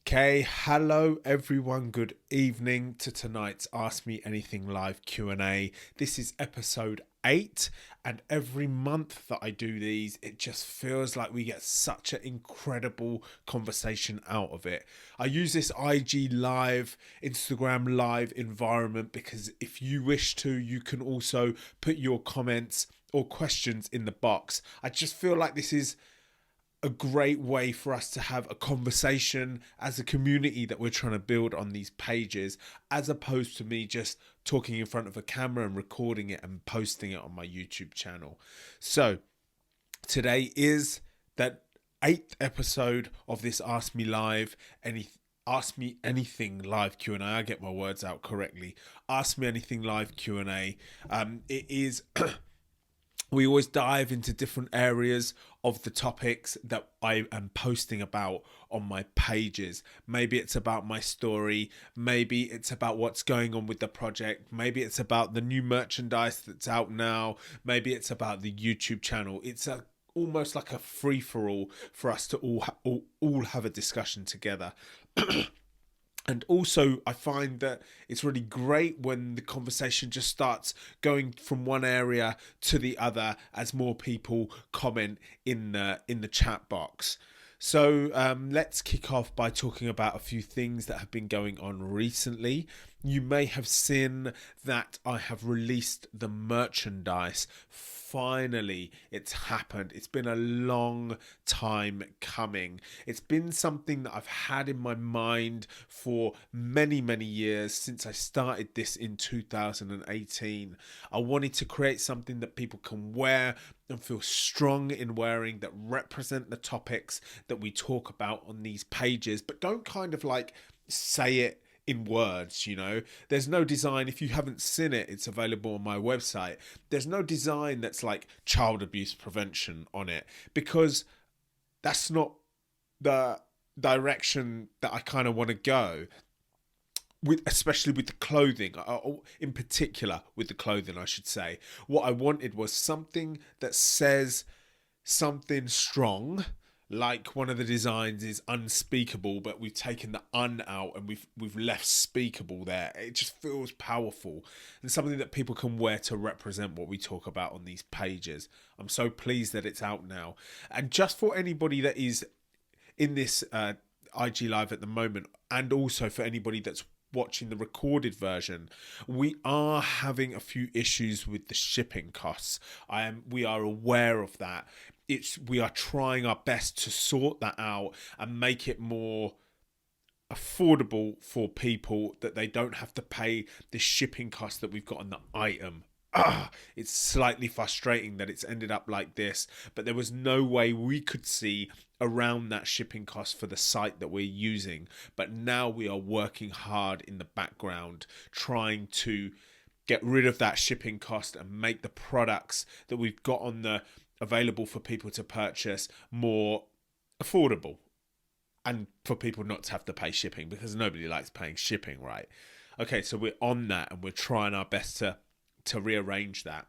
Okay, hello everyone, good evening to tonight's Ask Me Anything live Q&A. This is episode 8, and every month that I do these, it just feels like we get such an incredible conversation out of it. I use this IG live, Instagram live environment because if you wish to, you can also put your comments or questions in the box. I just feel like this is a great way for us to have a conversation as a community that we're trying to build on these pages, as opposed to me just talking in front of a camera and recording it and posting it on my YouTube channel. So today is that 8th episode of this Ask Me Anything live Q&A. I get my words out correctly. Ask Me Anything live Q&A. It is we always dive into different areas of the topics that I am posting about on my pages. Maybe it's about my story. Maybe it's about what's going on with the project. Maybe it's about the new merchandise that's out now. Maybe it's about the YouTube channel. It's almost like a free-for-all for us to all have a discussion together. And also, I find that it's really great when the conversation just starts going from one area to the other as more people comment in the chat box. So let's kick off by talking about a few things that have been going on recently. You may have seen that I have released the merchandise. Finally, it's happened. It's been a long time coming. It's been something that I've had in my mind for many, many years since I started this in 2018. I wanted to create something that people can wear and feel strong in wearing, that represent the topics that we talk about on these pages, but don't kind of like say it in words, you know. There's no design. If you haven't seen it, it's available on my website. There's no design that's like child abuse prevention on it, because that's not the direction that I kind of want to go with, especially with the clothing, in particular with the clothing, I should say. What I wanted was something that says something strong. Like one of the designs is unspeakable, but we've taken the un out and we've left speakable there. It just feels powerful and something that people can wear to represent what we talk about on these pages. I'm so pleased that it's out now. And just for anybody that is in this IG live at the moment, and also for anybody that's watching the recorded version, we are having a few issues with the shipping costs. We are aware of that. We are trying our best to sort that out and make it more affordable for people, that they don't have to pay the shipping cost that we've got on the item. It's slightly frustrating that it's ended up like this, but there was no way we could see around that shipping cost for the site that we're using. But now we are working hard in the background, trying to get rid of that shipping cost and make the products that we've got on the available for people to purchase more affordable, and for people not to have to pay shipping, because nobody likes paying shipping, right? Okay, so we're on that and we're trying our best to rearrange that.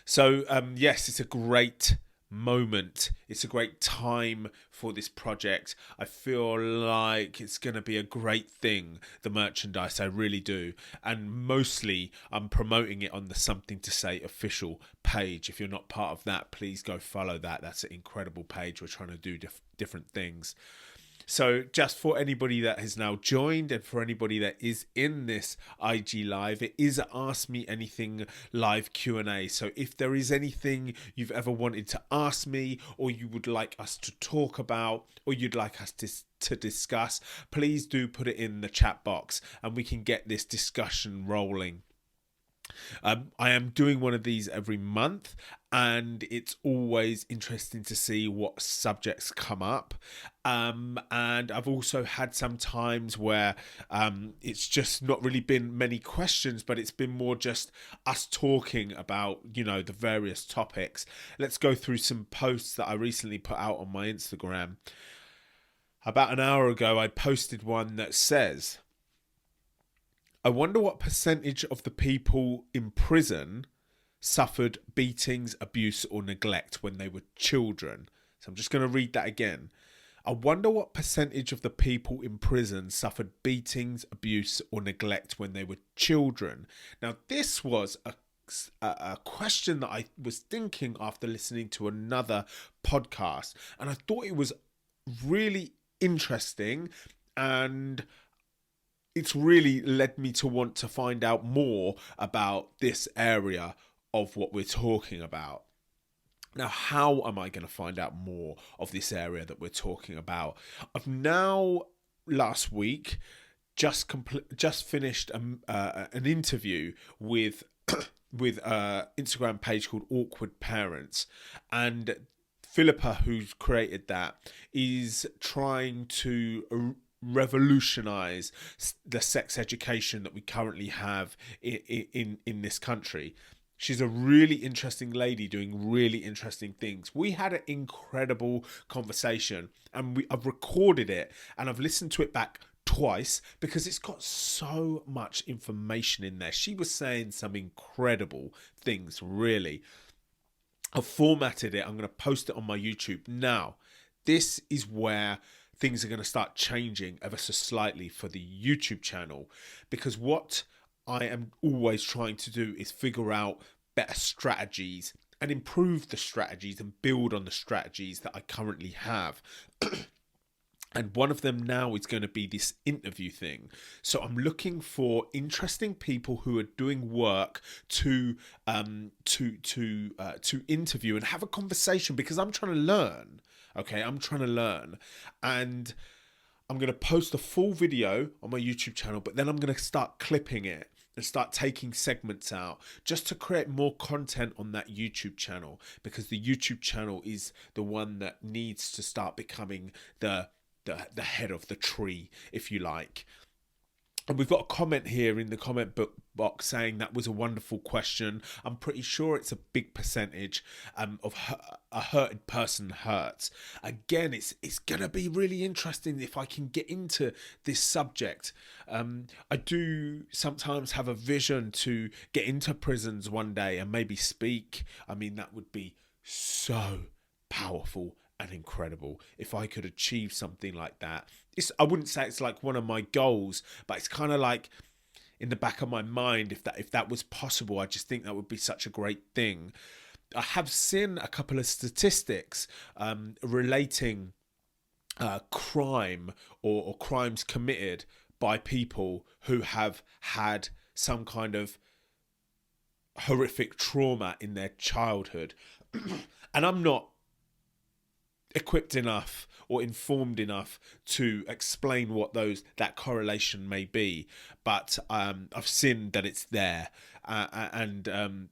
So yes, it's a great moment. It's a great time for this project. I feel like it's going to be a great thing, the merchandise. I really do. And mostly I'm promoting it on the Something to Say official page. If you're not part of that, please go follow that. That's an incredible page. We're trying to do different things. So just for anybody that has now joined, and for anybody that is in this IG live, it is a Ask Me Anything live Q&A. So if there is anything you've ever wanted to ask me, or you would like us to talk about, or you'd like us to discuss, please do put it in the chat box and we can get this discussion rolling. I am doing one of these every month, and it's always interesting to see what subjects come up. And I've also had some times where it's just not really been many questions, but it's been more just us talking about, you know, the various topics. Let's go through some posts that I recently put out on my Instagram. About an hour ago, I posted one that says, I wonder what percentage of the people in prison suffered beatings, abuse or neglect when they were children. So I'm just going to read that again. I wonder what percentage of the people in prison suffered beatings, abuse, or neglect when they were children. Now, this was a question that I was thinking after listening to another podcast, and I thought it was really interesting, and it's really led me to want to find out more about this area of what we're talking about. Now, how am I going to find out more of this area that we're talking about? I've now, last week, just finished an interview with with an Instagram page called Awkward Parents, and Philippa, who's created that, is trying to revolutionize the sex education that we currently have in this country. She's a really interesting lady doing really interesting things. We had an incredible conversation, and I've recorded it and I've listened to it back twice because it's got so much information in there. She was saying some incredible things, really. I've formatted it. I'm going to post it on my YouTube. Now, this is where things are going to start changing ever so slightly for the YouTube channel, because what I am always trying to do is figure out better strategies and improve the strategies and build on the strategies that I currently have. And one of them now is going to be this interview thing. So I'm looking for interesting people who are doing work to interview and have a conversation, because I'm trying to learn. Okay, I'm trying to learn, and I'm going to post a full video on my YouTube channel, but then I'm going to start clipping it and start taking segments out just to create more content on that YouTube channel, because the YouTube channel is the one that needs to start becoming the head of the tree, if you like. And we've got a comment here in the comment box saying that was a wonderful question. I'm pretty sure it's a big percentage of a hurted person hurts. Again, it's going to be really interesting if I can get into this subject. I do sometimes have a vision to get into prisons one day and maybe speak. I mean, that would be so powerful and incredible if I could achieve something like that. I wouldn't say it's like one of my goals, but it's kind of like in the back of my mind, if that was possible. I just think that would be such a great thing. I have seen a couple of statistics relating crime or crimes committed by people who have had some kind of horrific trauma in their childhood. And I'm not equipped enough or informed enough to explain what that correlation may be, but I've seen that it's there, and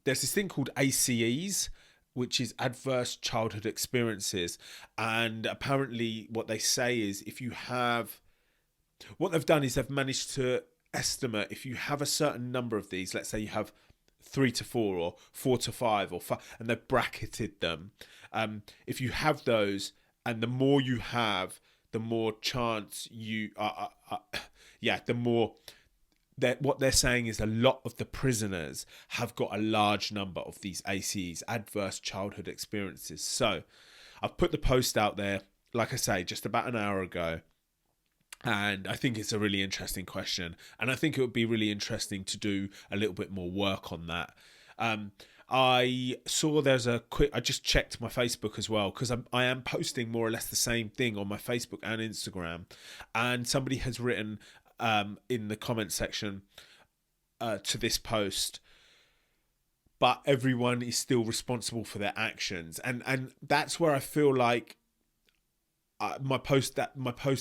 there's this thing called ACEs, which is adverse childhood experiences, and apparently what they say is what they've done is they've managed to estimate if you have a certain number of these, let's say you have 3 to 4 or 4 to 5 or 5, and they've bracketed them. If you have those, and the more you have, the more chance you the more that what they're saying is a lot of the prisoners have got a large number of these ACEs, adverse childhood experiences. So I've put the post out there, like I say, just about an hour ago. And I think it's a really interesting question. And I think it would be really interesting to do a little bit more work on that. I saw I just checked my Facebook as well, because I am posting more or less the same thing on my Facebook and Instagram. And somebody has written in the comment section to this post, but everyone is still responsible for their actions. And that's where I feel like my post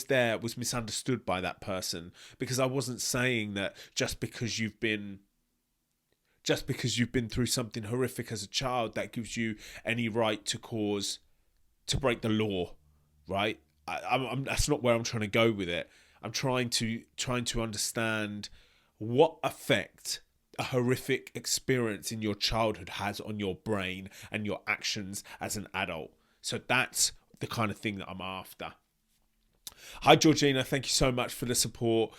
there was misunderstood by that person, because I wasn't saying that just because you've been through something horrific as a child, that gives you any right to break the law, right? That's not where I'm trying to go with it. I'm trying to understand what effect a horrific experience in your childhood has on your brain and your actions as an adult. So that's the kind of thing that I'm after. Hi, Georgina. Thank you so much for the support.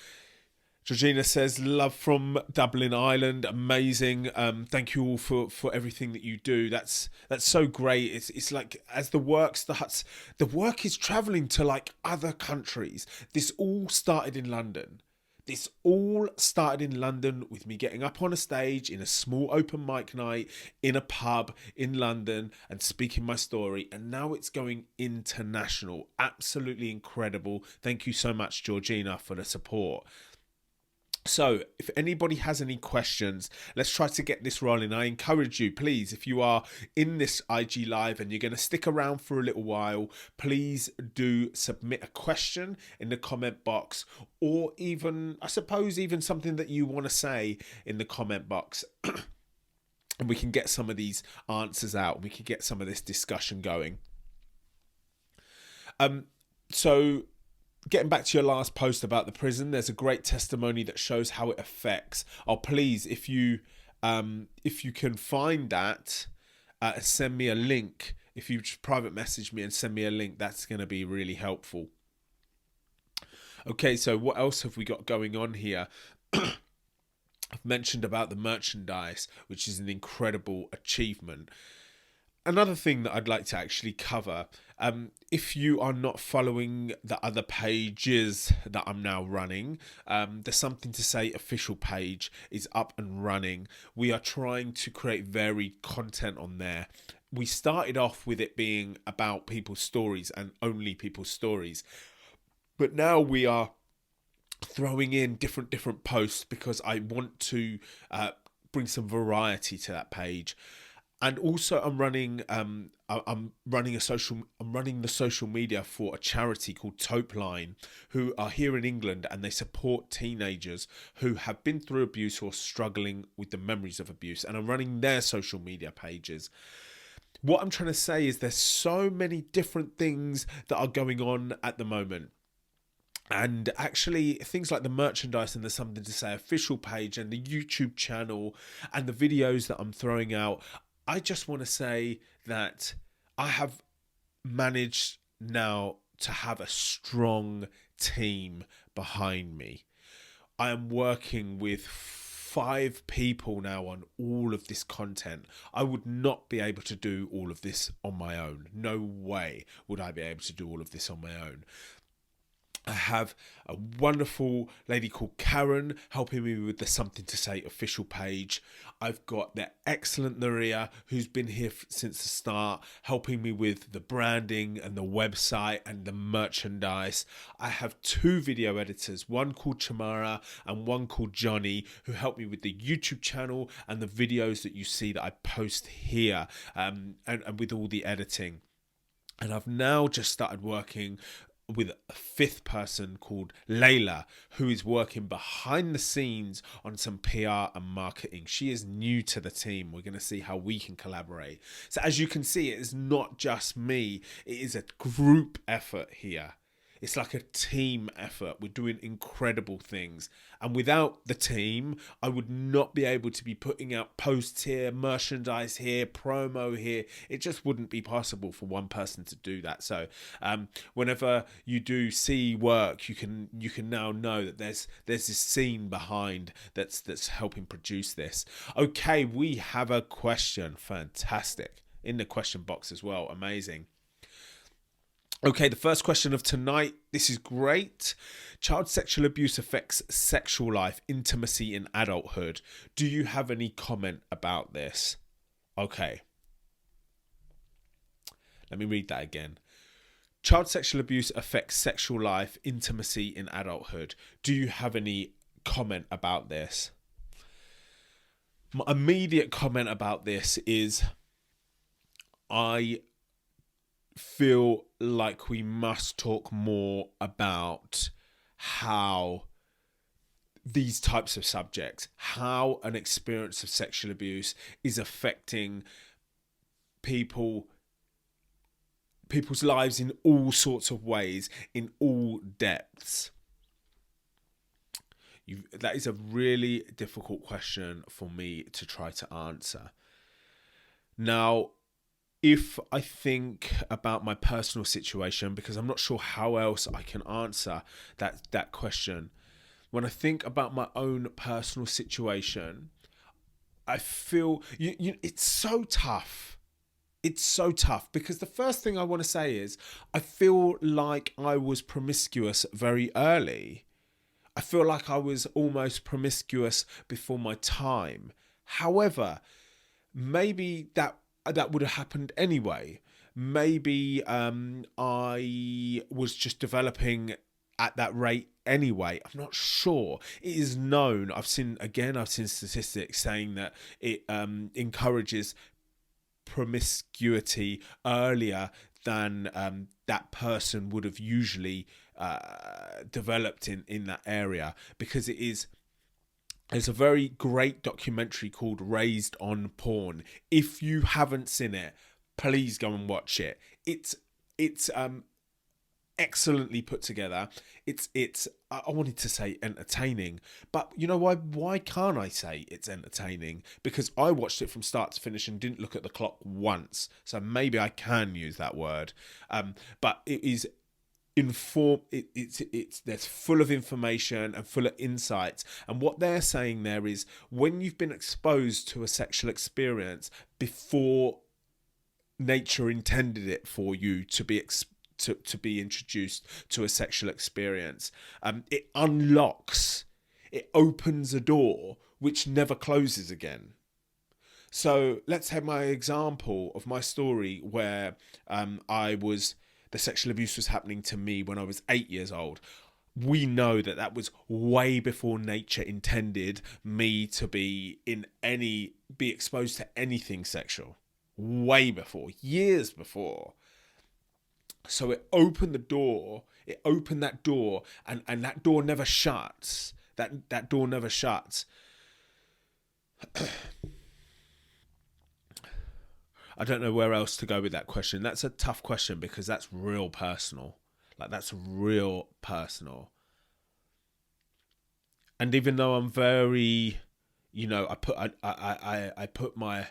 Georgina says, love from Dublin, Ireland. Amazing. Thank you all for everything that you do. That's so great. It's like as the work starts, the work is traveling to like other countries. This all started in London. This all started in London with me getting up on a stage in a small open mic night in a pub in London and speaking my story. And now it's going international. Absolutely incredible. Thank you so much, Georgina, for the support. So if anybody has any questions, let's try to get this rolling. I encourage you, please, if you are in this IG live and you're going to stick around for a little while, please do submit a question in the comment box, or even, I suppose, even something that you want to say in the comment box. And we can get some of these answers out. We can get some of this discussion going. So getting back to your last post about the prison, there's a great testimony that shows how it affects. Oh, please, if you can find that, send me a link. If you just private message me and send me a link, that's going to be really helpful. Okay, so what else have we got going on here? I've mentioned about the merchandise, which is an incredible achievement. Another thing that I'd like to actually cover, if you are not following the other pages that I'm now running, the Something to Say official page is up and running. We are trying to create varied content on there. We started off with it being about people's stories and only people's stories. But now we are throwing in different posts because I want to bring some variety to that page. And also, I'm running the social media for a charity called Topeline, who are here in England, and they support teenagers who have been through abuse or struggling with the memories of abuse. And I'm running their social media pages. What I'm trying to say is there's so many different things that are going on at the moment. And actually, things like the merchandise and the Something to Say official page and the YouTube channel and the videos that I'm throwing out, I just want to say that I have managed now to have a strong team behind me. I am working with 5 people now on all of this content. I would not be able to do all of this on my own. No way would I be able to do all of this on my own. I have a wonderful lady called Karen helping me with the Something to Say official page. I've got the excellent Naria, who's been here since the start, helping me with the branding and the website and the merchandise. I have 2 video editors, one called Chamara and one called Johnny, who help me with the YouTube channel and the videos that you see that I post here, and with all the editing. And I've now just started working with a 5th person called Layla, who is working behind the scenes on some PR and marketing. She is new to the team. We're going to see how we can collaborate. So as you can see, it is not just me. It is a group effort here. It's like a team effort. We're doing incredible things. And without the team, I would not be able to be putting out posts here, merchandise here, promo here. It just wouldn't be possible for one person to do that. So whenever you do see work, you can now know that there's this scene behind that's helping produce this. Okay, we have a question. Fantastic. In the question box as well. Amazing. Okay, the first question of tonight, this is great. Child sexual abuse affects sexual life, intimacy in adulthood. Do you have any comment about this? Okay. Let me read that again. Child sexual abuse affects sexual life, intimacy in adulthood. Do you have any comment about this? My immediate comment about this is I feel like we must talk more about how these types of subjects, how an experience of sexual abuse is affecting people's lives in all sorts of ways, in all depths. That is a really difficult question for me to try to answer. Now, if I think about my personal situation, because I'm not sure how else I can answer that question, when I think about my own personal situation, I feel it's so tough. It's so tough because the first thing I want to say is I feel like I was promiscuous very early. I feel like I was almost promiscuous before my time. However, maybe that would have happened anyway. Maybe I was just developing at that rate anyway. I'm not sure. It is known. I've seen statistics saying that it encourages promiscuity earlier than that person would have usually developed in that area, because there's a very great documentary called Raised on Porn. If you haven't seen it, please go and watch it. It's excellently put together. It's I wanted to say entertaining, but you know why can't I say it's entertaining? Because I watched it from start to finish and didn't look at the clock once, so maybe I can use that word. But it is there's full of information and full of insights, and what they're saying there is when you've been exposed to a sexual experience before nature intended it for you to be to be introduced to a sexual experience, it opens a door which never closes again. So let's have my example of my story where the sexual abuse was happening to me when I was 8 years old. We know that was way before nature intended me to be exposed to anything sexual. Way before, years before. So it opened that door, and that door never shuts. That door never shuts. I don't know where else to go with that question. That's a tough question because that's real personal. That's real personal. And even though I'm very, I put my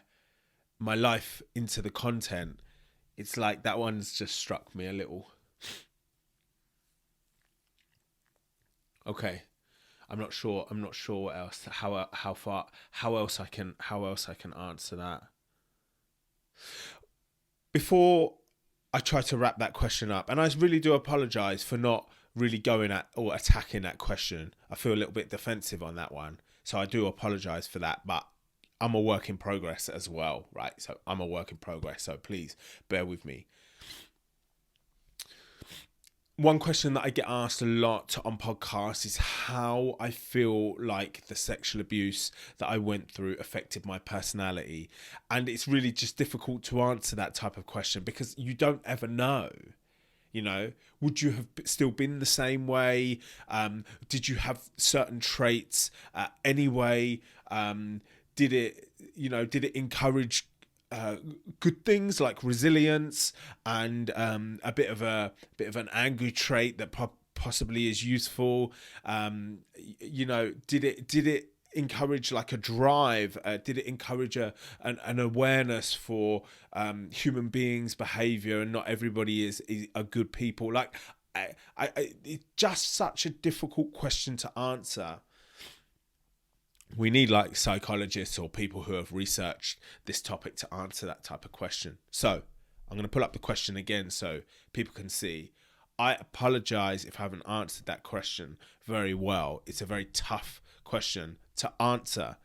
life into the content, it's like that one's just struck me a little. Okay, I'm not sure what else. How else I can answer that. Before I try to wrap that question up, and I really do apologise for not really going at or attacking that question. I feel a little bit defensive on that one, so I do apologise for that. But I'm a work in progress as well, right? So I'm a work in progress, so please bear with me. One question that I get asked a lot on podcasts is how I feel like the sexual abuse that I went through affected my personality. And it's really just difficult to answer that type of question because you don't ever know. Would you have still been the same way? Did you have certain traits anyway? Did it encourage good things like resilience and a bit of an angry trait that possibly is useful? Did it encourage like a drive? Did it encourage an awareness for human beings' behavior, and not everybody is a good people? It's just such a difficult question to answer. We need like psychologists or people who have researched this topic to answer that type of question. So I'm going to pull up the question again so people can see. I apologize if I haven't answered that question very well. It's a very tough question to answer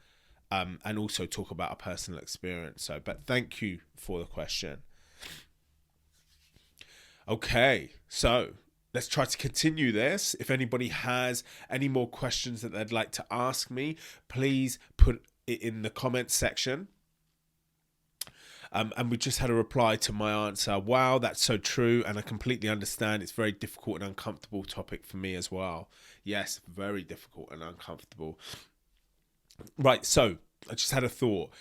and also talk about a personal experience. But thank you for the question. Okay, so let's try to continue this. If anybody has any more questions that they'd like to ask me, please put it in the comments section. And we just had a reply to my answer. Wow, that's so true. And I completely understand. It's a very difficult and uncomfortable topic for me as well. Yes, very difficult and uncomfortable. Right, so I just had a thought.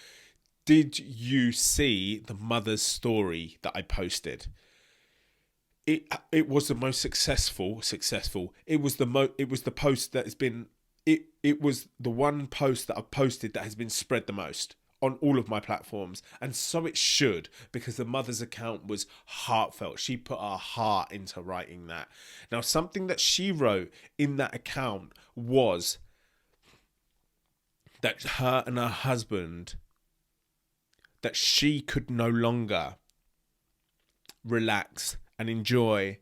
Did you see the mother's story that I posted? It was the most successful. It was the post that has been. It was the one post that I've posted that has been spread the most on all of my platforms, and so it should, because the mother's account was heartfelt. She put her heart into writing that. Now, something that she wrote in that account was that her and her husband, that she could no longer relax and enjoy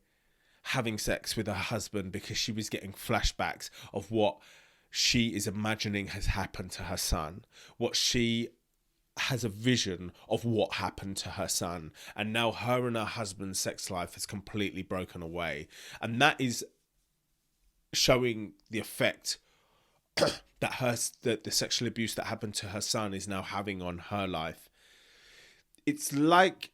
having sex with her husband because she was getting flashbacks of what she is imagining has happened to her son, what she has a vision of what happened to her son, and now her and her husband's sex life has completely broken away. And that is showing the effect that the sexual abuse that happened to her son is now having on her life. It's like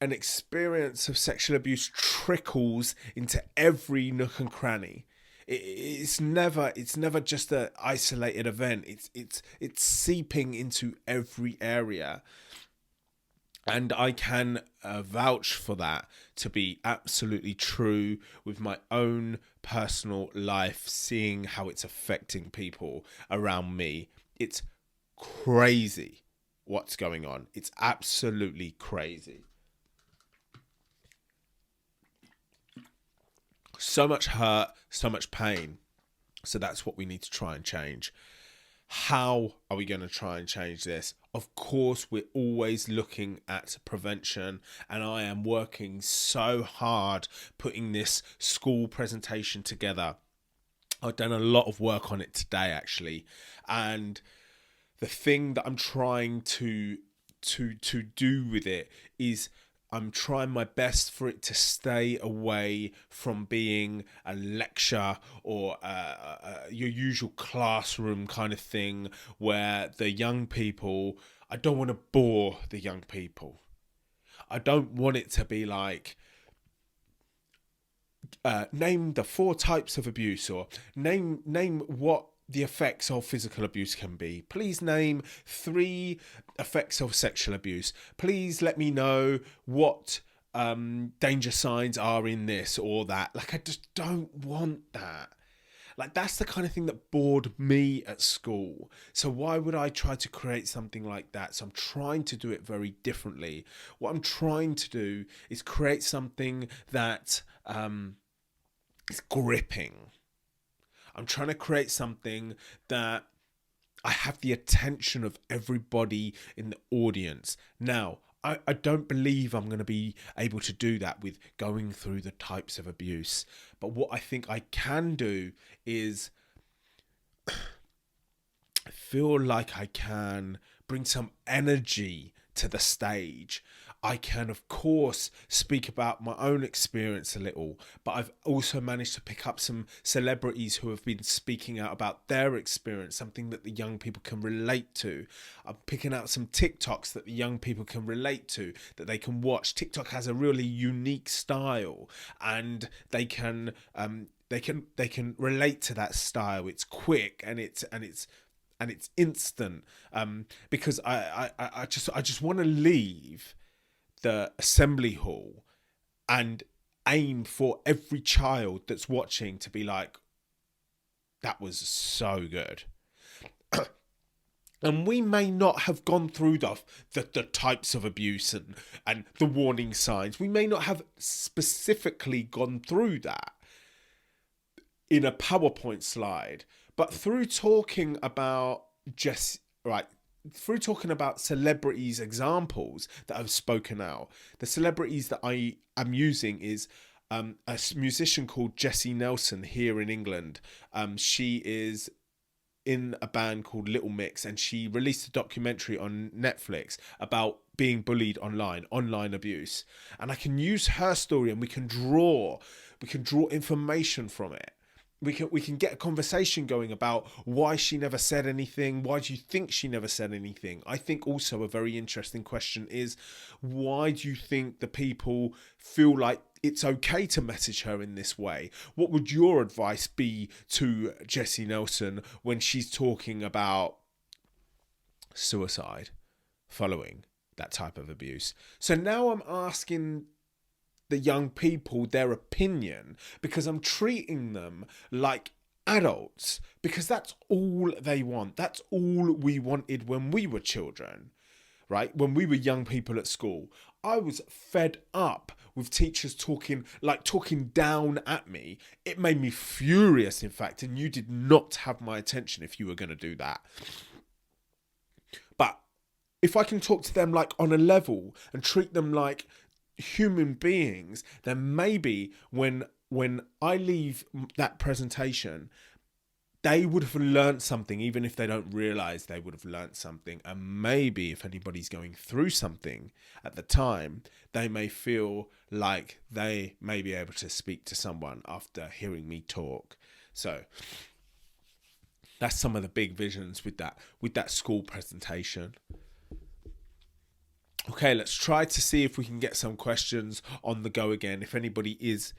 an experience of sexual abuse trickles into every nook and cranny. It's never just an isolated event. It's seeping into every area, and I can vouch for that to be absolutely true with my own personal life, seeing how it's affecting people around me. It's crazy what's going on. It's absolutely crazy. So much hurt, so much pain. So that's what we need to try and change. How are we going to try and change this? Of course, we're always looking at prevention, and I am working so hard putting this school presentation together. I've done a lot of work on it today, actually, and the thing that I'm trying to do with it is I'm trying my best for it to stay away from being a lecture or your usual classroom kind of thing where the young people, I don't want to bore the young people. I don't want it to be like, name the 4 types of abuse, or name what the effects of physical abuse can be. Please name 3 effects of sexual abuse. Please let me know what danger signs are in this or that. Like, I just don't want that. Like, that's the kind of thing that bored me at school. So why would I try to create something like that? So I'm trying to do it very differently. What I'm trying to do is create something that is gripping. I'm trying to create something that I have the attention of everybody in the audience. Now, I don't believe I'm going to be able to do that with going through the types of abuse. But what I think I can do is I feel like I can bring some energy to the stage. I can, of course, speak about my own experience a little, but I've also managed to pick up some celebrities who have been speaking out about their experience, something that the young people can relate to. I'm picking out some TikToks that the young people can relate to, that they can watch. TikTok has a really unique style, and they can relate to that style. It's quick and it's instant. Because I just want to leave the assembly hall and aim for every child that's watching to be like, that was so good. And we may not have gone through the types of abuse and the warning signs. We may not have specifically gone through that in a PowerPoint slide, but through talking about through talking about celebrities' examples that have spoken out, the celebrities that I am using is a musician called Jessie Nelson here in England. She is in a band called Little Mix, and she released a documentary on Netflix about being bullied online abuse. And I can use her story, and we can draw information from it. We can get a conversation going about why she never said anything. Why do you think she never said anything? I think also a very interesting question is, why do you think the people feel like it's okay to message her in this way? What would your advice be to Jessie Nelson when she's talking about suicide following that type of abuse? So now I'm asking the young people their opinion, because I'm treating them like adults, because that's all they want. That's all we wanted when we were children, right? When we were young people at school. I was fed up with teachers talking down at me. It made me furious, in fact, and you did not have my attention if you were going to do that. But if I can talk to them like on a level and treat them like human beings, then maybe when I leave that presentation, they would have learned something, even if they don't realize they would have learned something. And maybe if anybody's going through something at the time, they may feel like they may be able to speak to someone after hearing me talk. So that's some of the big visions with that school presentation. Okay, let's try to see if we can get some questions on the go again. If anybody is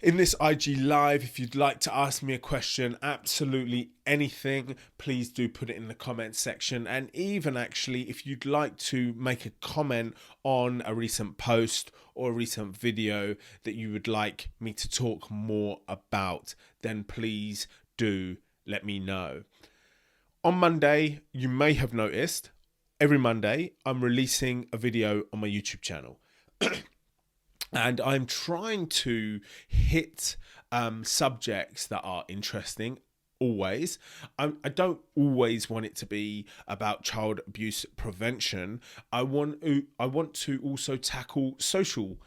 in this IG live, if you'd like to ask me a question, absolutely anything, please do put it in the comments section. And even actually, if you'd like to make a comment on a recent post or a recent video that you would like me to talk more about, then please do let me know. On Monday, you may have noticed, every Monday, I'm releasing a video on my YouTube channel. And I'm trying to hit subjects that are interesting, always. I don't always want it to be about child abuse prevention. I want to also tackle social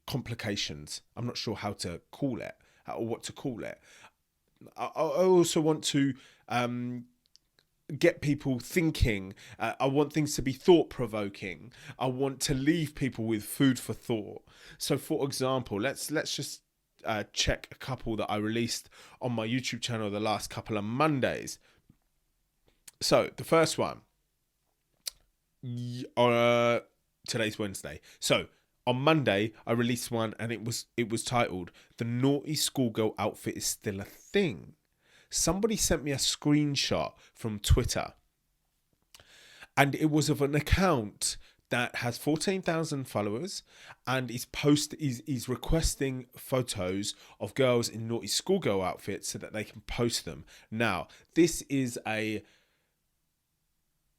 complications. I'm not sure how to call it or what to call it. I also want to get people thinking. I want things to be thought-provoking. I want to leave people with food for thought. So, for example, let's just check a couple that I released on my YouTube channel the last couple of Mondays. So, the first one, today's Wednesday. So, on Monday, I released one, and it was titled, "The Naughty Schoolgirl Outfit is Still a Thing." Somebody sent me a screenshot from Twitter, and it was of an account that has 14,000 followers, and is requesting photos of girls in naughty schoolgirl outfits so that they can post them. Now, this is a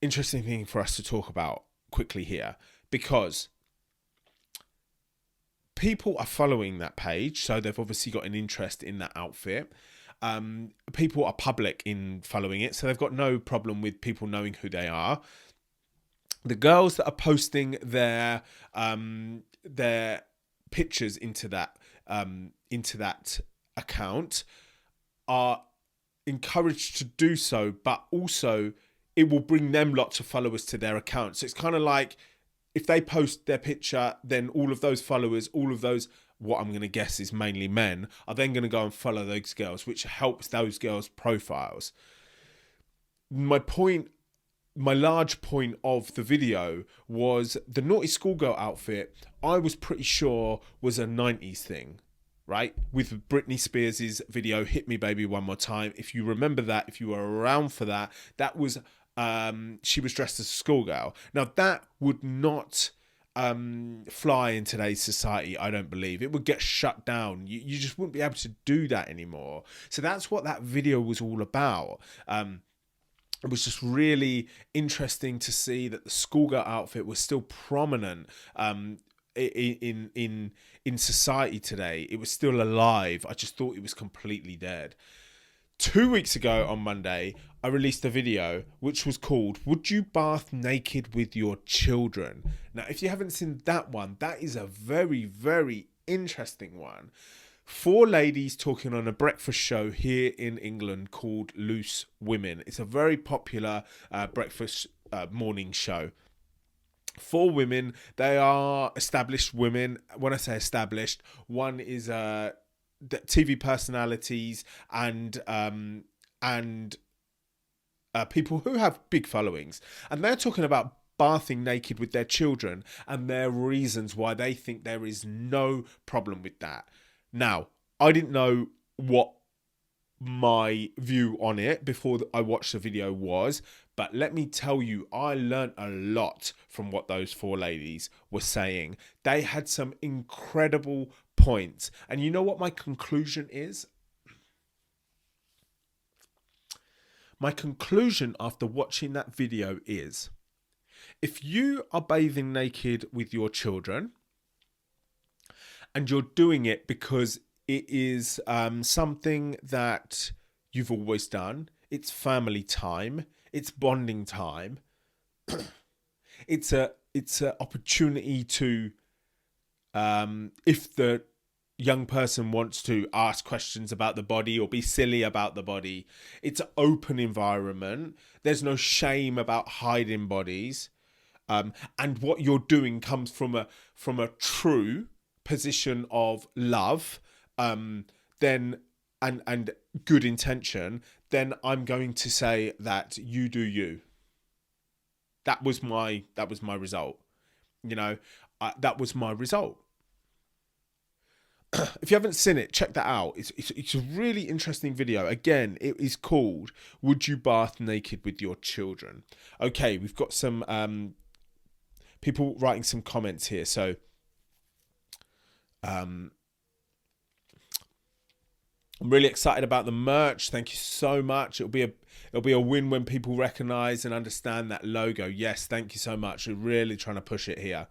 interesting thing for us to talk about quickly here, because people are following that page, so they've obviously got an interest in that outfit. People are public in following it, so they've got no problem with people knowing who they are. The girls that are posting their pictures into that account are encouraged to do so, but also it will bring them lots of followers to their account. So it's kind of like, if they post their picture, then all of those followers, all of those, what I'm going to guess is mainly men, are then going to go and follow those girls, which helps those girls' profiles. My large point of the video was the naughty schoolgirl outfit, I was pretty sure was a 90s thing, right? With Britney Spears' video, Hit Me Baby One More Time. If you remember that, if you were around for that, that was, she was dressed as a schoolgirl. Now, that would not fly in today's society, I don't believe. It would get shut down. You just wouldn't be able to do that anymore. So that's what that video was all about. It was just really interesting to see that the schoolgirl outfit was still prominent in society today. It was still alive. I just thought it was completely dead. 2 weeks ago on Monday, I released a video which was called, "Would You Bath Naked with Your Children?" Now, if you haven't seen that one, that is a very, very interesting one. 4 ladies talking on a breakfast show here in England called Loose Women. It's a very popular breakfast morning show. 4 women, they are established women. When I say established, one is TV personalities and people who have big followings, and they're talking about bathing naked with their children and their reasons why they think there is no problem with that. Now, I didn't know what my view on it before I watched the video was, but let me tell you, I learned a lot from what those 4 ladies were saying. They had some incredible points. And you know what my conclusion is? My conclusion after watching that video is, if you are bathing naked with your children and you're doing it because it is something that you've always done, it's family time, it's bonding time, it's a opportunity to, if the young person wants to ask questions about the body or be silly about the body, it's an open environment. There's no shame about hiding bodies, and what you're doing comes from a true position of love, then and good intention. Then I'm going to say that you do you. That was my result. You know, that was my result. If you haven't seen it, check that out. It's a really interesting video. Again, it is called "Would You Bath Naked with Your Children?" Okay, we've got some people writing some comments here. So, I'm really excited about the merch. Thank you so much. It'll be a win when people recognise and understand that logo. Yes, thank you so much. We're really trying to push it here.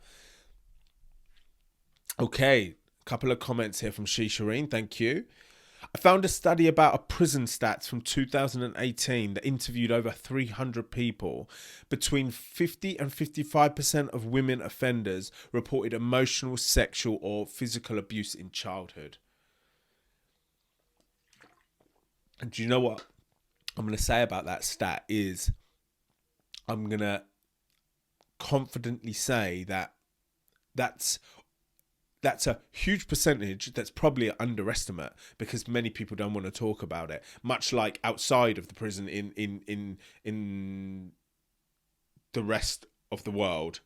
Okay. Couple of comments here from Shireen. Thank you. I found a study about a prison stats from 2018 that interviewed over 300 people. Between 50 and 55% of women offenders reported emotional, sexual, or physical abuse in childhood. And do you know what I'm going to say about that stat is, I'm going to confidently say that that's a huge percentage. That's probably an underestimate because many people don't want to talk about it. Much like outside of the prison in the rest of the world,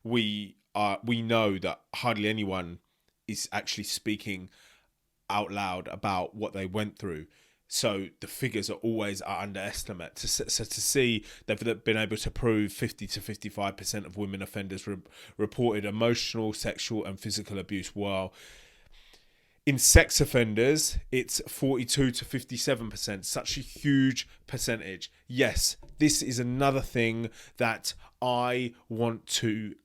we know that hardly anyone is actually speaking out loud about what they went through. So the figures are always an underestimate. So to see they've been able to prove 50 to 55% of women offenders reported emotional, sexual and physical abuse, while in sex offenders, it's 42 to 57%. Such a huge percentage. Yes, this is another thing that I want to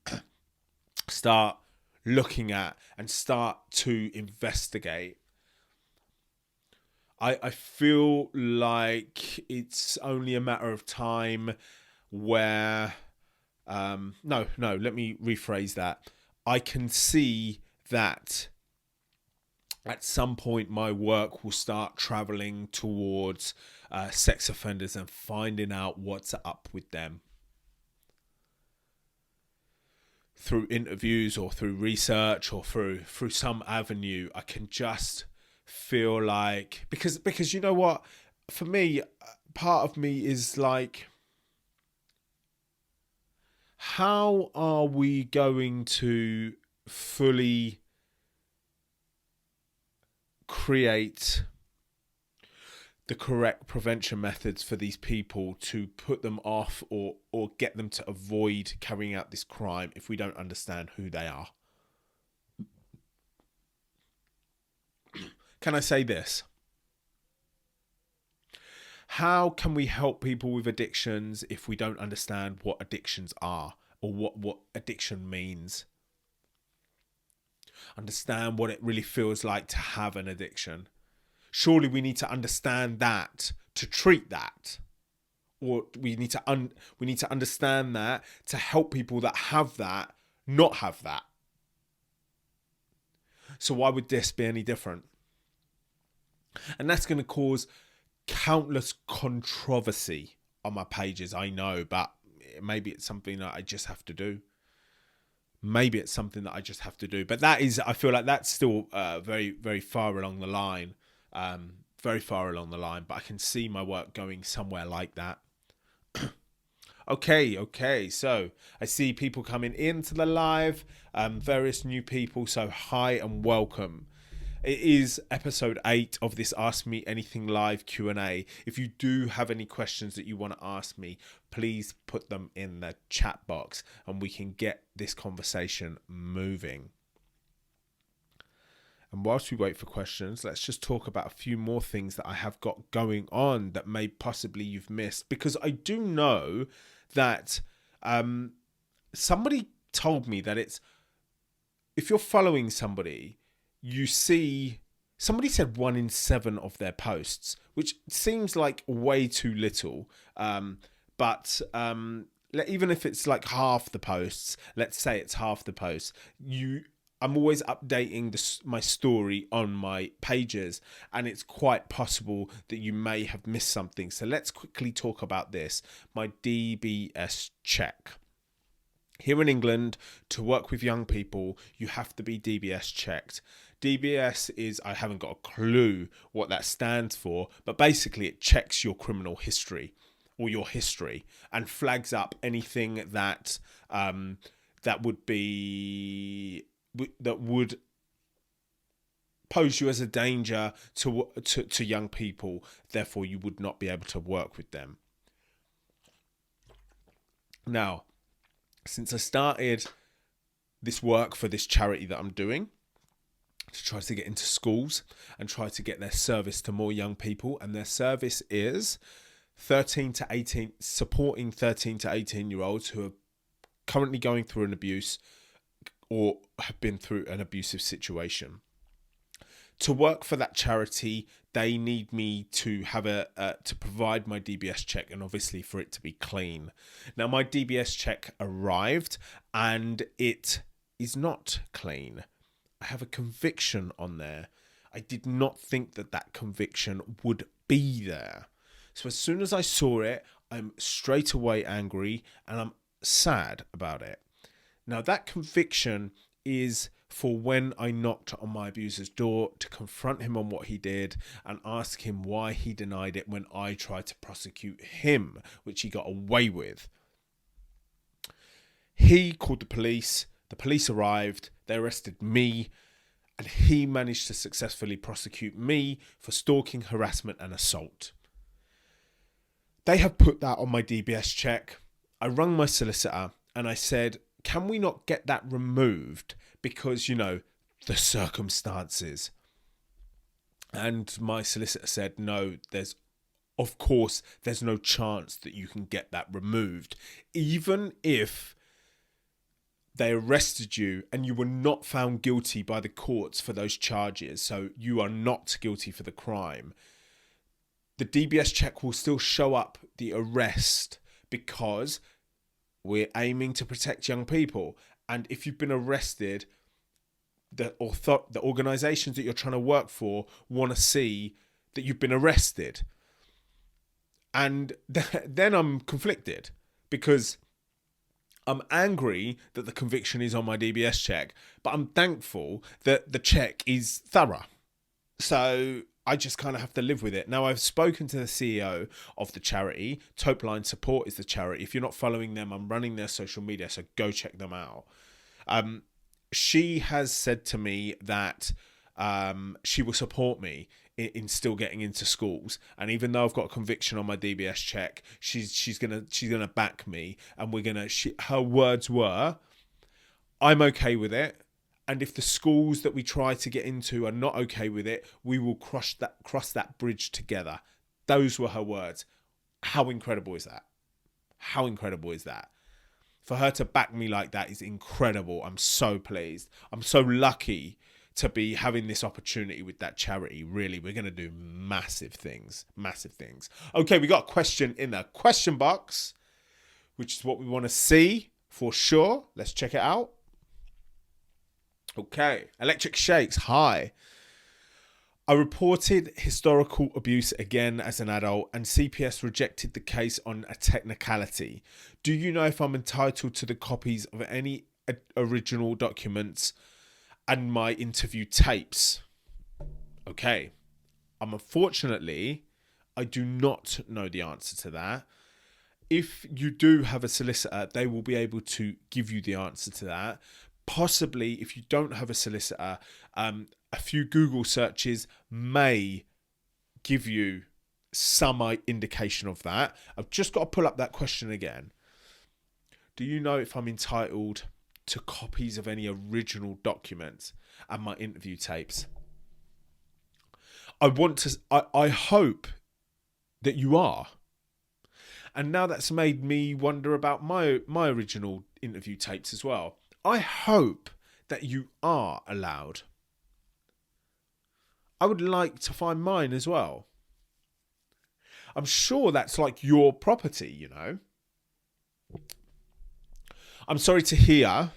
start looking at and start to investigate. I feel like it's only a matter of time where, no, let me rephrase that. I can see that at some point my work will start traveling towards sex offenders and finding out what's up with them. Through interviews or through research or through some avenue, I can just feel like, because you know what, for me, part of me is like, how are we going to fully create the correct prevention methods for these people to put them off or get them to avoid carrying out this crime if we don't understand who they are? Can I say this? How can we help people with addictions if we don't understand what addictions are or what addiction means? Understand what it really feels like to have an addiction. Surely we need to understand that to treat that. Or we need to understand that to help people that have that not have that. So why would this be any different? And that's going to cause countless controversy on my pages, I know, but maybe it's something that I just have to do. But that is, I feel like that's still very, very far along the line. But I can see my work going somewhere like that. Okay. So I see people coming into the live, various new people. So hi and welcome. It is episode 8 of this Ask Me Anything Live Q&A. If you do have any questions that you want to ask me, please put them in the chat box and we can get this conversation moving. And whilst we wait for questions, let's just talk about a few more things that I have got going on that may possibly you've missed. Because I do know that somebody told me that if you're following somebody, you see, somebody said 1 in 7 of their posts, which seems like way too little. But even if it's like half the posts, let's say it's half the posts, I'm always updating my story on my pages, and it's quite possible that you may have missed something. So let's quickly talk about this. My DBS check. Here in England, to work with young people, you have to be DBS checked. DBS is, I haven't got a clue what that stands for, but basically it checks your criminal history or your history and flags up anything that would pose you as a danger to young people. Therefore, you would not be able to work with them. Now, since I started this work for this charity that I'm doing, to try to get into schools and try to get their service to more young people, and their service is 13 to 18, supporting 13 to 18 year olds who are currently going through an abuse or have been through an abusive situation. To work for that charity, they need me to have to provide my DBS check, and obviously for it to be clean. Now, my DBS check arrived and it is not clean. I have a conviction on there. I did not think that conviction would be there. So as soon as I saw it, I'm straight away angry and I'm sad about it. Now, that conviction is for when I knocked on my abuser's door to confront him on what he did and ask him why he denied it when I tried to prosecute him, which he got away with. He called the police arrived, they arrested me, and he managed to successfully prosecute me for stalking, harassment and assault. They have put that on my DBS check. I rang my solicitor and I said, can we not get that removed because, the circumstances? And my solicitor said, no, there's no chance that you can get that removed. Even if they arrested you and you were not found guilty by the courts for those charges, so you are not guilty for the crime, the DBS check will still show up the arrest because we're aiming to protect young people. And if you've been arrested, the organisations that you're trying to work for want to see that you've been arrested. And then I'm conflicted because I'm angry that the conviction is on my DBS check, but I'm thankful that the check is thorough. So I just kind of have to live with it. Now, I've spoken to the CEO of the charity. Topeline Support is the charity. If you're not following them, I'm running their social media, so go check them out. She has said to me that she will support me in still getting into schools, and even though I've got a conviction on my DBS check, she's gonna back me, and her words were, I'm okay with it. And if the schools that we try to get into are not okay with it, we will cross that bridge together. Those were her words. How incredible is that? How incredible is that? For her to back me like that is incredible. I'm so pleased. I'm so lucky to be having this opportunity with that charity. Really, we're going to do massive things. Massive things. Okay, we got a question in the question box, which is what we want to see for sure. Let's check it out. Okay, Electric Shakes, hi. I reported historical abuse again as an adult and CPS rejected the case on a technicality. Do you know if I'm entitled to the copies of any original documents and my interview tapes? Okay, unfortunately, I do not know the answer to that. If you do have a solicitor, they will be able to give you the answer to that. possibly, if you don't have a solicitor, a few Google searches may give you some indication of that. I've just got to pull up that question again. Do you know if I'm entitled to copies of any original documents and my interview tapes? I hope that you are. And now that's made me wonder about my original interview tapes as well. I hope that you are allowed. I would like to find mine as well. I'm sure that's like your property, you know. I'm sorry to hear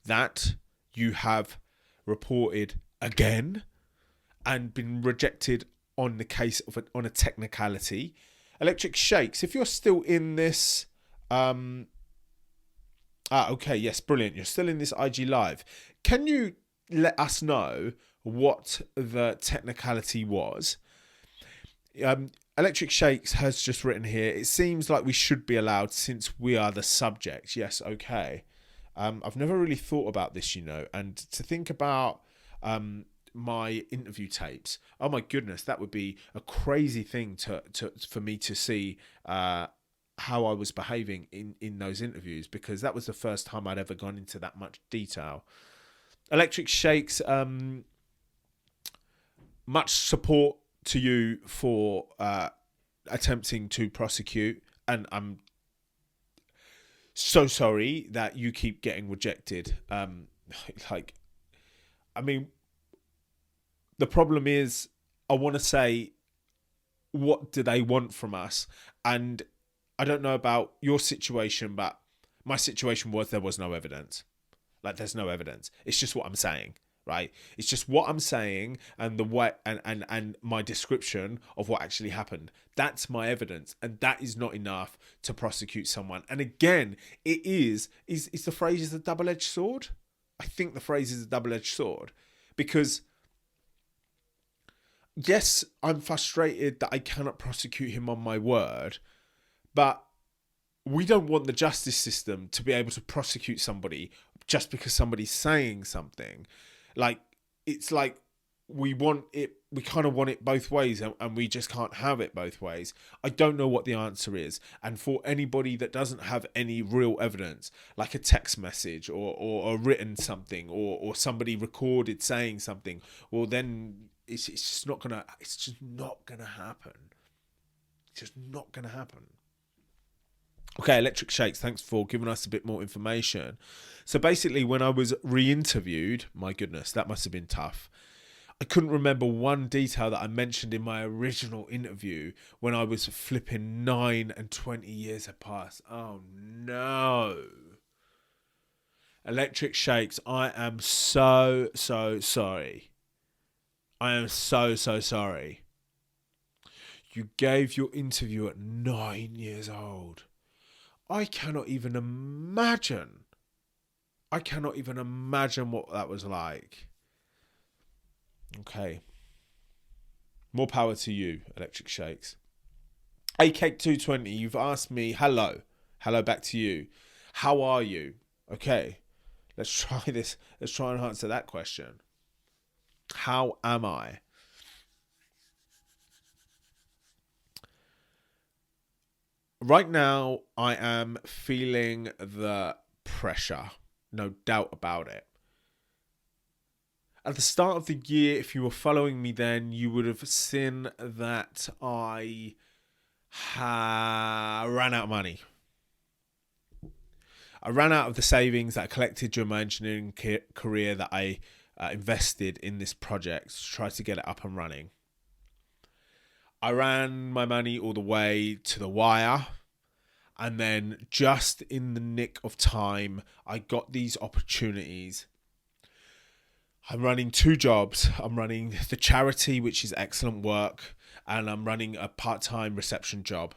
that you have reported again and been rejected on the case of on a technicality. Electric Shakes, if you're still in this, okay, yes, brilliant. You're still in this IG Live. Can you let us know what the technicality was? Electric Shakes has just written here, it seems like we should be allowed since we are the subject. Yes, okay. I've never really thought about this, you know, and to think about my interview tapes, oh my goodness, that would be a crazy thing for me to see how I was behaving in those interviews, because that was the first time I'd ever gone into that much detail. Electric Shakes, much support to you for attempting to prosecute, and I'm so sorry that you keep getting rejected. The problem is, I want to say, what do they want from us? And I don't know about your situation, but my situation was there was no evidence. Like, there's no evidence. It's just what I'm saying, right? It's just what I'm saying and the way and my description of what actually happened. That's my evidence, and that is not enough to prosecute someone. And again, is the phrase is a double-edged sword? I think the phrase is a double-edged sword, because yes, I'm frustrated that I cannot prosecute him on my word, but we don't want the justice system to be able to prosecute somebody just because somebody's saying something. Like, it's like we kind of want it both ways, and we just can't have it both ways. I don't know what the answer is. And for anybody that doesn't have any real evidence, like a text message or a written something or somebody recorded saying something, well, then it's just not gonna happen. It's just not gonna happen. Okay, Electric Shakes, thanks for giving us a bit more information. So basically, when I was re-interviewed, my goodness, that must have been tough. I couldn't remember one detail that I mentioned in my original interview when I was flipping 9 and 20 years had passed. Oh no. Electric Shakes, I am so sorry. I am so sorry. You gave your interview at 9 years old. I cannot even imagine what that was like. Okay. More power to you, Electric Shakes. ACake220, you've asked me, hello back to you. How are you? Okay, let's try this. Let's try and answer that question. How am I? Right now, I am feeling the pressure. No doubt about it. At the start of the year, if you were following me then, you would have seen that I ran out of money. I ran out of the savings that I collected during my engineering career that I invested in this project to try to get it up and running. I ran my money all the way to the wire, and then just in the nick of time, I got these opportunities. I'm running 2 jobs. I'm running the charity, which is excellent work, and I'm running a part-time reception job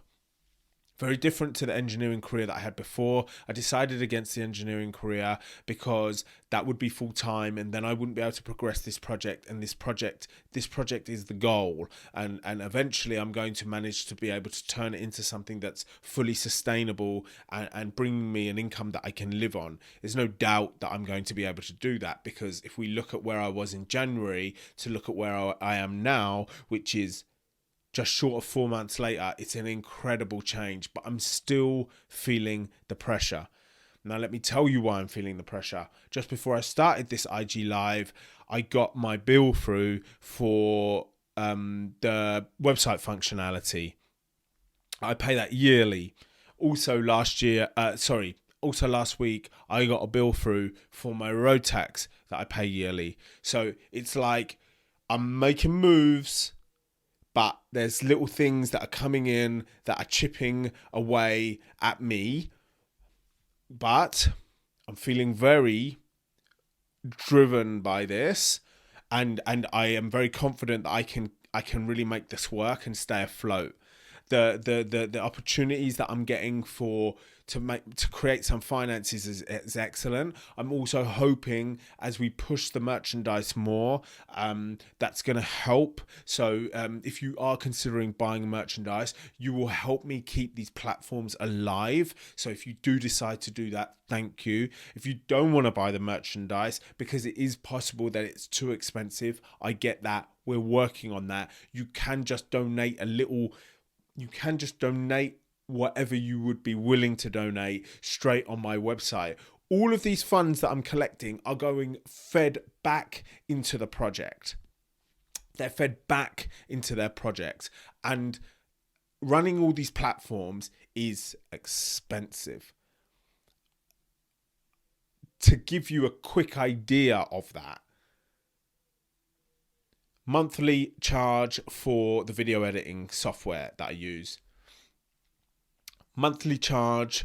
Very different to the engineering career that I had before. I decided against the engineering career because that would be full time, and then I wouldn't be able to progress this project. And this project is the goal. And eventually I'm going to manage to be able to turn it into something that's fully sustainable and bring me an income that I can live on. There's no doubt that I'm going to be able to do that, because if we look at where I was in January to look at where I am now, which is just short of 4 months later, it's an incredible change, but I'm still feeling the pressure. Now, let me tell you why I'm feeling the pressure. Just before I started this IG Live, I got my bill through for the website functionality. I pay that yearly. Also last week, I got a bill through for my road tax that I pay yearly. So it's like I'm making moves, but there's little things that are coming in that are chipping away at me. But I'm feeling very driven by this, and I am very confident that I can really make this work and stay afloat. The opportunities that I'm getting to create some finances is excellent. I'm also hoping, as we push the merchandise more, that's going to help. So if you are considering buying merchandise, you will help me keep these platforms alive. So if you do decide to do that, thank you. If you don't want to buy the merchandise because it is possible that it's too expensive, I get that. We're working on that. You can just donate whatever you would be willing to donate straight on my website. All of these funds that I'm collecting are going fed back into the project. They're fed back into their project. And running all these platforms is expensive. To give you a quick idea of that, monthly charge for the video editing software that I use. Monthly charge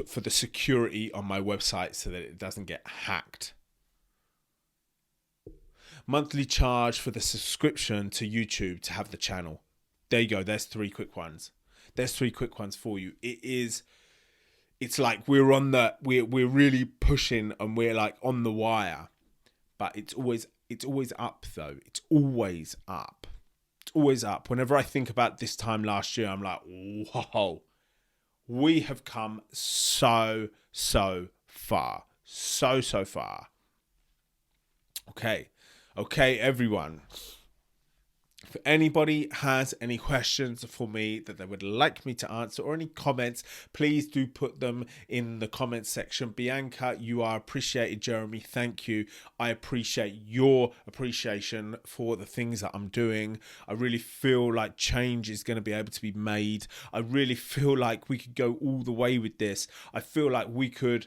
for the security on my website so that it doesn't get hacked. Monthly charge for the subscription to YouTube to have the channel. There you go. There's 3 quick ones. There's 3 quick ones for you. It's like we're really pushing and we're like on the wire, but it's always up though. It's always up. It's always up. Whenever I think about this time last year, I'm like, whoa. We have come so far. So far. Okay, everyone. If anybody has any questions for me that they would like me to answer, or any comments, please do put them in the comments section. Bianca, you are appreciated. Jeremy, thank you. I appreciate your appreciation for the things that I'm doing. I really feel like change is going to be able to be made. I really feel like we could go all the way with this. I feel like we could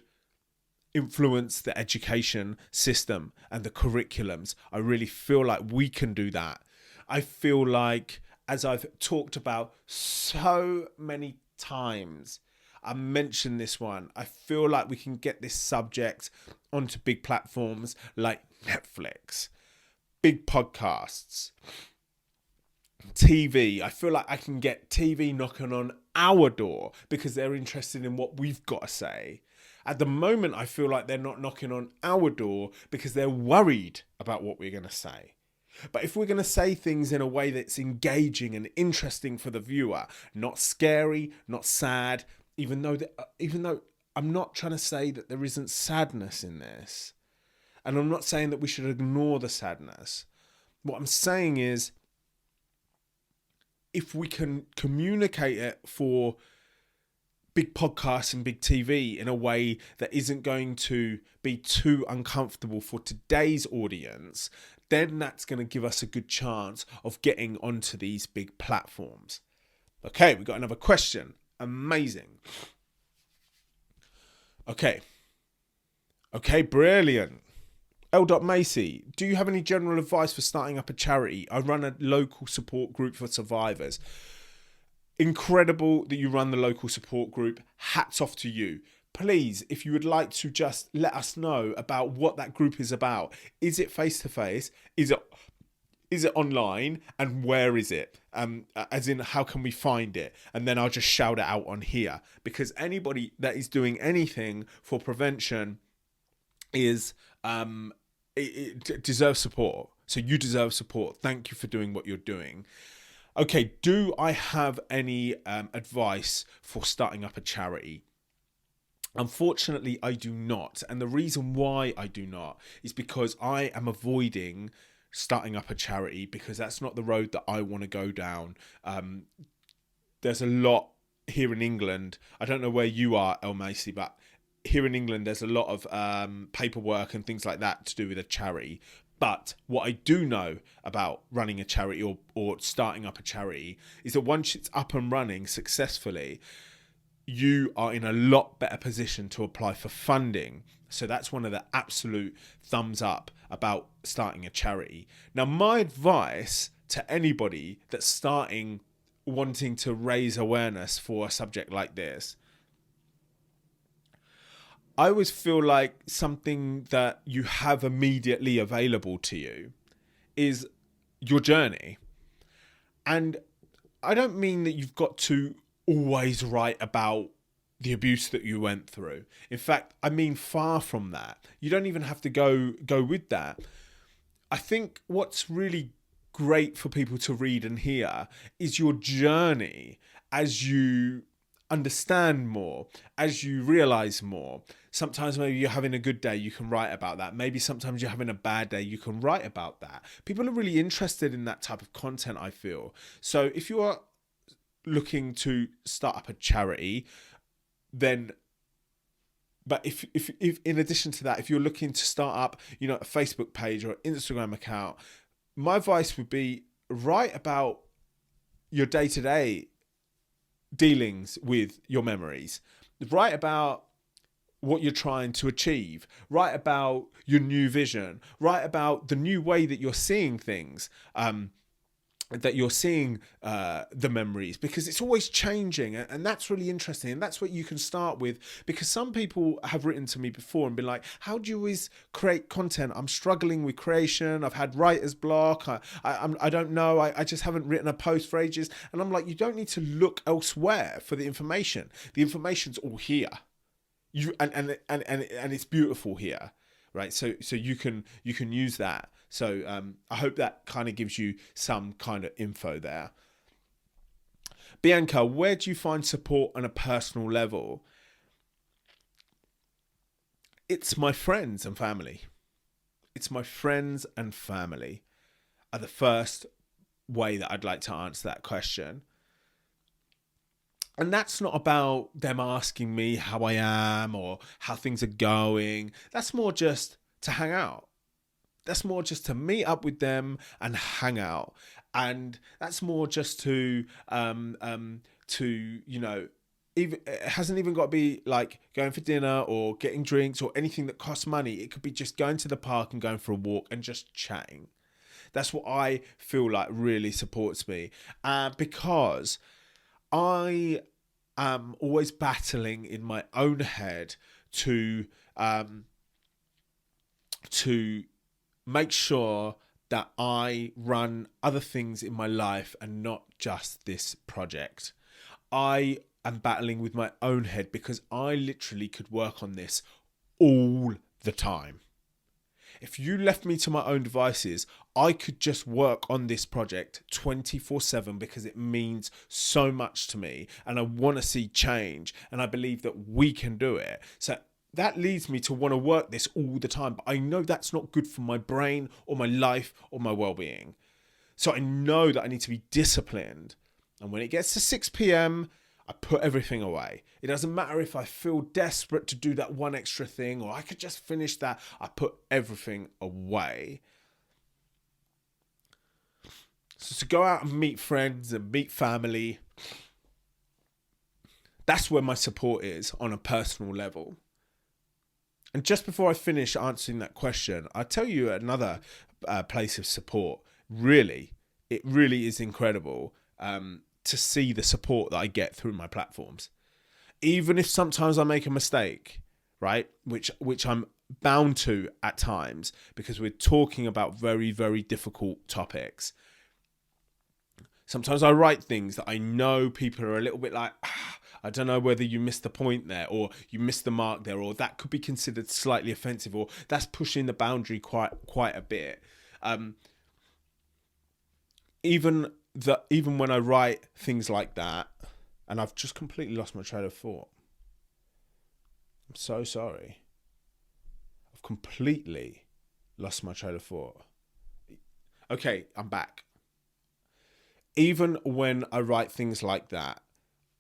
influence the education system and the curriculums. I really feel like we can do that. I feel like, as I've talked about so many times, I mentioned this one, I feel like we can get this subject onto big platforms like Netflix, big podcasts, TV. I feel like I can get TV knocking on our door because they're interested in what we've got to say. At the moment, I feel like they're not knocking on our door because they're worried about what we're going to say. But if we're going to say things in a way that's engaging and interesting for the viewer, not scary, not sad, even though I'm not trying to say that there isn't sadness in this, and I'm not saying that we should ignore the sadness. What I'm saying is, if we can communicate it for big podcasts and big TV in a way that isn't going to be too uncomfortable for today's audience, then that's going to give us a good chance of getting onto these big platforms. Okay, we got another question. Amazing. Okay, brilliant. L. Macy, do you have any general advice for starting up a charity? I run a local support group for survivors. Incredible that you run the local support group. Hats off to you. Please, if you would like to just let us know about what that group is about. Is it face-to-face? Is is it online, and where is it? As in, how can we find it? And then I'll just shout it out on here, because anybody that is doing anything for prevention is it deserves support. So you deserve support. Thank you for doing what you're doing. Okay, do I have any advice for starting up a charity? Unfortunately, I do not. And the reason why I do not is because I am avoiding starting up a charity, because that's not the road that I want to go down. There's a lot here in England. I don't know where you are, El Macy, but here in England, there's a lot of paperwork and things like that to do with a charity. But what I do know about running a charity or starting up a charity is that once it's up and running successfully, you are in a lot better position to apply for funding. So that's one of the absolute thumbs up about starting a charity. Now, my advice to anybody that's wanting to raise awareness for a subject like this, I always feel like something that you have immediately available to you is your journey. And I don't mean that you've got to always write about the abuse that you went through. In fact, I mean far from that. You don't even have to go with that. I think what's really great for people to read and hear is your journey as you understand more, as you realize more. Sometimes maybe you're having a good day, you can write about that. Maybe sometimes you're having a bad day, you can write about that. People are really interested in that type of content, I feel. So if you are looking to start up a charity, then if in addition to that, if you're looking to start up, a Facebook page or an Instagram account, my advice would be write about your day-to-day dealings with your memories. Write about what you're trying to achieve. Write about your new vision. Write about the new way that you're seeing things. That you're seeing the memories, because it's always changing, and that's really interesting, and that's what you can start with. Because some people have written to me before and been like, how do you always create content? I'm struggling with creation, I've had writer's block, I don't know, I just haven't written a post for ages. And I'm like, you don't need to look elsewhere for the information's all here. And it's beautiful here, right? So you can use that. So I hope that kind of gives you some kind of info there. Bianca, where do you find support on a personal level? It's my friends and family. It's my friends and family are the first way that I'd like to answer that question. And that's not about them asking me how I am or how things are going. That's more just to hang out. That's more just to meet up with them and hang out. And that's more just to even, it hasn't even got to be like going for dinner or getting drinks or anything that costs money. It could be just going to the park and going for a walk and just chatting. That's what I feel like really supports me. Because I am always battling in my own head to make sure that I run other things in my life and not just this project. I am battling with my own head because I literally could work on this all the time. If you left me to my own devices, I could just work on this project 24/7 because it means so much to me and I want to see change and I believe that we can do it. So that leads me to want to work this all the time, but I know that's not good for my brain or my life or my well-being. So I know that I need to be disciplined. And when it gets to 6 p.m, I put everything away. It doesn't matter if I feel desperate to do that one extra thing or I could just finish that. I put everything away. So to go out and meet friends and meet family, that's where my support is on a personal level. And just before I finish answering that question, I'll tell you another place of support. It really is incredible to see the support that I get through my platforms. Even if sometimes I make a mistake, right? Which I'm bound to at times, because we're talking about very, very difficult topics. Sometimes I write things that I know people are a little bit like, I don't know whether you missed the point there, or you missed the mark there, or that could be considered slightly offensive, or that's pushing the boundary quite a bit. Even when I write things like that, and I've just completely lost my train of thought. I'm so sorry. I've completely lost my train of thought. Okay, I'm back. Even when I write things like that,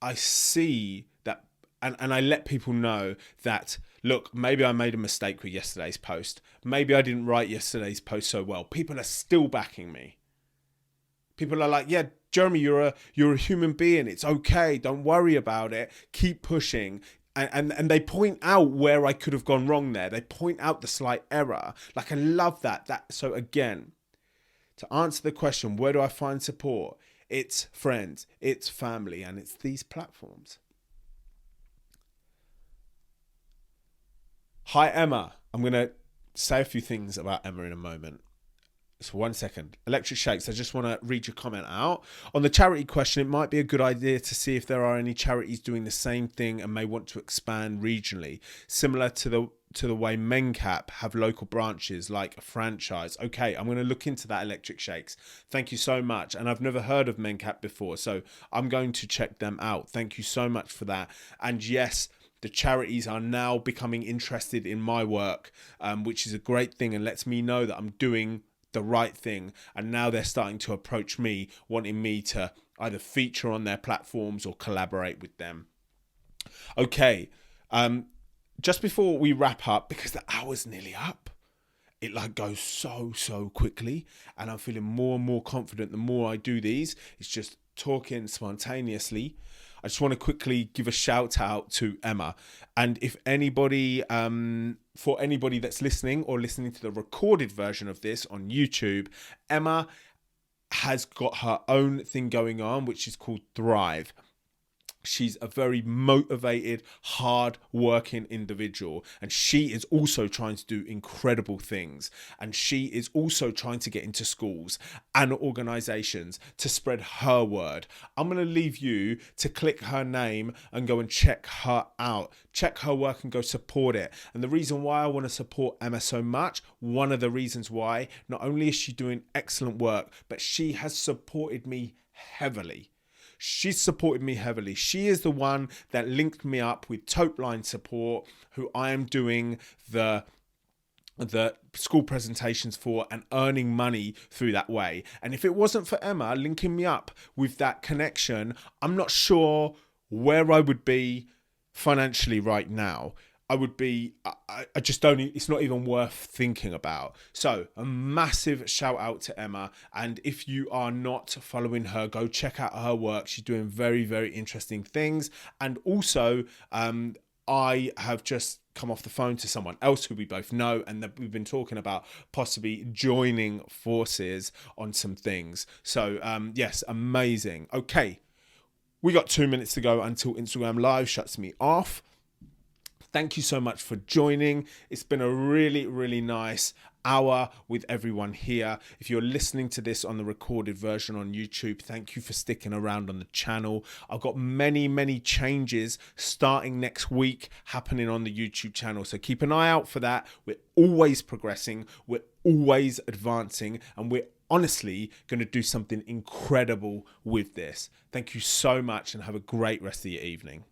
I see that, and I let people know that, look, maybe I made a mistake with yesterday's post. Maybe I didn't write yesterday's post so well. People are still backing me. People are like, yeah, Jeremy, you're a human being. It's okay. Don't worry about it. Keep pushing. And they point out where I could have gone wrong there. They point out the slight error. Like, I love that. So again, to answer the question, where do I find support? It's friends, it's family, and it's these platforms. Hi, Emma. I'm going to say a few things about Emma in a moment. So 1 second. Electric Shakes, I just want to read your comment out. On the charity question, it might be a good idea to see if there are any charities doing the same thing and may want to expand regionally, similar to the way MenCap have local branches like a franchise. Okay, I'm going to look into that, Electric Shakes. Thank you so much. And I've never heard of MenCap before, so I'm going to check them out. Thank you so much for that. And yes, the charities are now becoming interested in my work, which is a great thing and lets me know that I'm doing the right thing. And now they're starting to approach me, wanting me to either feature on their platforms or collaborate with them. Okay, just before we wrap up, because the hour's nearly up, it like goes so quickly, and I'm feeling more and more confident the more I do these. It's just talking spontaneously. I just want to quickly give a shout out to Emma. And if anybody, for anybody that's listening or listening to the recorded version of this on YouTube, Emma has got her own thing going on, which is called Thrive. She's a very motivated, hard-working individual, and she is also trying to do incredible things. And she is also trying to get into schools and organisations to spread her word. I'm going to leave you to click her name and go and check her out. Check her work and go support it. And the reason why I want to support Emma so much, one of the reasons why, not only is she doing excellent work, but she has supported me heavily. She's supported me heavily. She is the one that linked me up with Topeline Support, who I am doing the school presentations for and earning money through that way. And if it wasn't for Emma linking me up with that connection, I'm not sure where I would be financially right now. I just don't, it's not even worth thinking about. So a massive shout out to Emma. And if you are not following her, go check out her work. She's doing very, very interesting things. And also, I have just come off the phone to someone else who we both know, and that we've been talking about possibly joining forces on some things. So, yes, amazing. Okay. We got 2 minutes to go until Instagram Live shuts me off. Thank you so much for joining. It's been a really, really nice hour with everyone here. If you're listening to this on the recorded version on YouTube, thank you for sticking around on the channel. I've got many, many changes starting next week happening on the YouTube channel. So keep an eye out for that. We're always progressing. We're always advancing. And we're honestly going to do something incredible with this. Thank you so much and have a great rest of your evening.